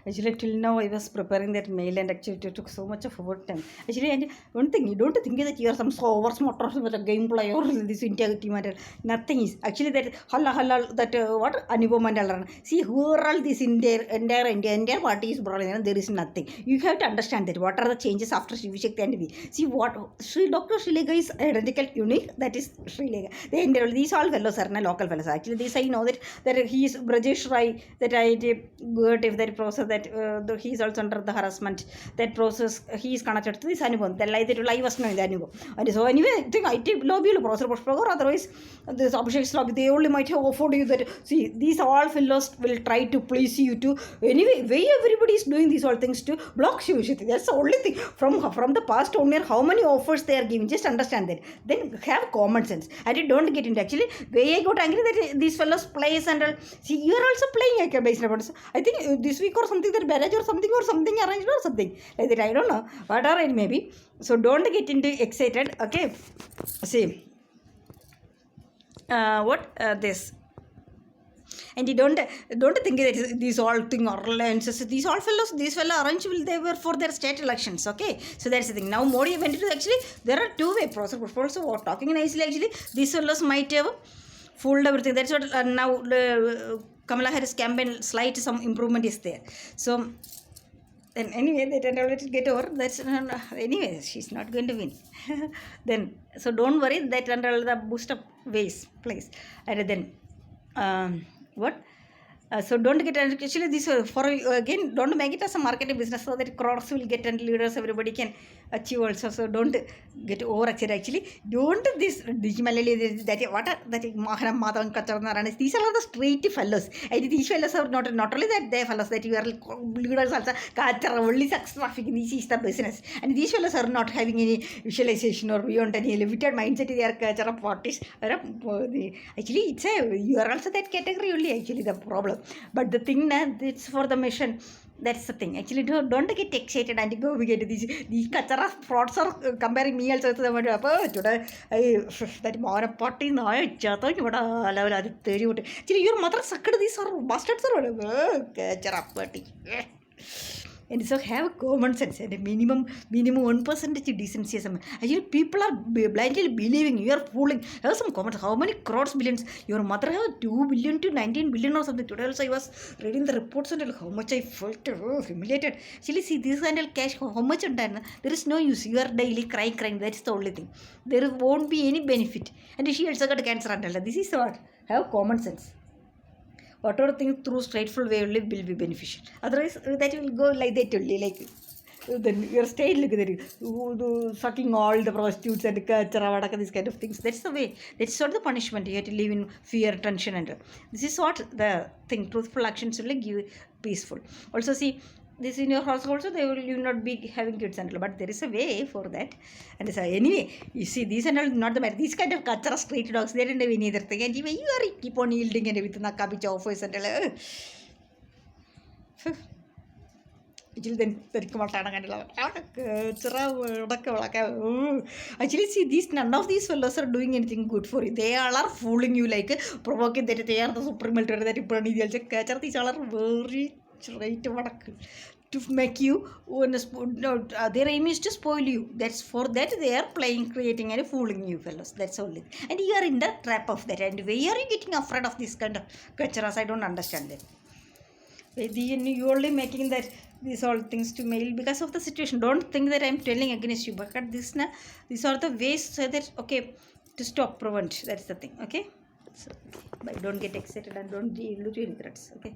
Actually, till now I was preparing that mail and actually it took so much of work time. Actually, and one thing, you don't think that you are some so over smart or some gameplay or this integrity matter. Nothing is actually that halla that what Anupam and see who are all this entire party is brought in, there is nothing. You have to understand that what are the changes after Shiv Shakti and V. See what Dr. Srilega is identical unique. That is Srilega. These all fellows are local fellows. Actually, this I know that he is Brajesh Rai. That I got if that process that he is also under the harassment. That process he is connected to this Anupam. That live was knowing the Anupam. And so anyway, I think IT lobby will process or otherwise this Abhishek lobby they only might have offered you that. See, these all fellows will try to please you to anyway. Way everybody is doing these all things to block Shiv Shakti. That's the only thing from the past 1 year. How many offers they are giving? Just understand that. Then have common sense and you don't get into actually. Way I got angry that these fellows plays and see you are also playing like a base. I think this week or something that marriage or something arranged or something like that. I don't know whatever it may be. So don't get into excited. Okay, see this. And you don't think that these all thing or alliances, these fellow arranged will they were for their state elections. Okay, so that's the thing. Now Modi went into actually there are two-way process. Also talking nicely actually these fellows might have fooled everything. That's what now Kamala Harris campaign slight some improvement is there. So then anyway that and let it get over. That's anyway she's not going to win. Then so don't worry that under the boost up ways place. And then what so don't get actually this for again don't make it as a marketing business so that crowds will get and leaders everybody can achieve also. So don't get over actually don't this Digimalali that what are that Maharam Kacharana. These are all the straight fellows and these fellows are not only that they fellows that you are leaders also Kachar only sex trafficking. This is the business and these fellows are not having any visualization or beyond any limited mindset. They are Kachara parties actually it's a you are also that category only actually the problem. But the thing that it's for the mission. That's the thing. Actually, don't get excited and go. We get these kachara frauds are comparing me also to the that more party no chato actually your mother sucked these are bastards or kachara party. And so have common sense and a minimum 1% decency. Actually, people are blindly believing you are fooling. Have some comments. How many crores billions? Your mother have 2 billion to 19 billion or something. Today also I was reading the reports and how much I felt humiliated. Actually, see this kind of cash how much and done. There is no use. You are daily crying. That's the only thing. There won't be any benefit. And she also got cancer and this is what have common sense. Whatever thing through straightful way only will be beneficial. Otherwise, that will go like that only. Like then your state look at that, sucking all the prostitutes and these kind of things. That's the way. That's not the punishment. You have to live in fear, tension, and this is what the thing. Truthful actions will give peaceful. Also, see. This in your house also they will you not be having kids and all, but there is a way for that. And so anyway you see these and all not the matter. These kind of kachara street dogs they didn't have any other thing and you are keep on yielding and everything nakabicha offers and all. Actually see these none of these fellows are doing anything good for you. They all are fooling you like provoking that they are the supreme military that you these all are very right to make you their aim is to spoil you. That's for that they are playing creating and fooling you fellows. That's only and you are in the trap of that. And why are you getting afraid of this kind of cultures? I don't understand that. You only making that these all things to mail because of the situation. Don't think that I'm telling against you, but these are the ways so that okay to stop prevent. That's the thing. Okay, so but don't get excited and don't deal with any threats. Okay.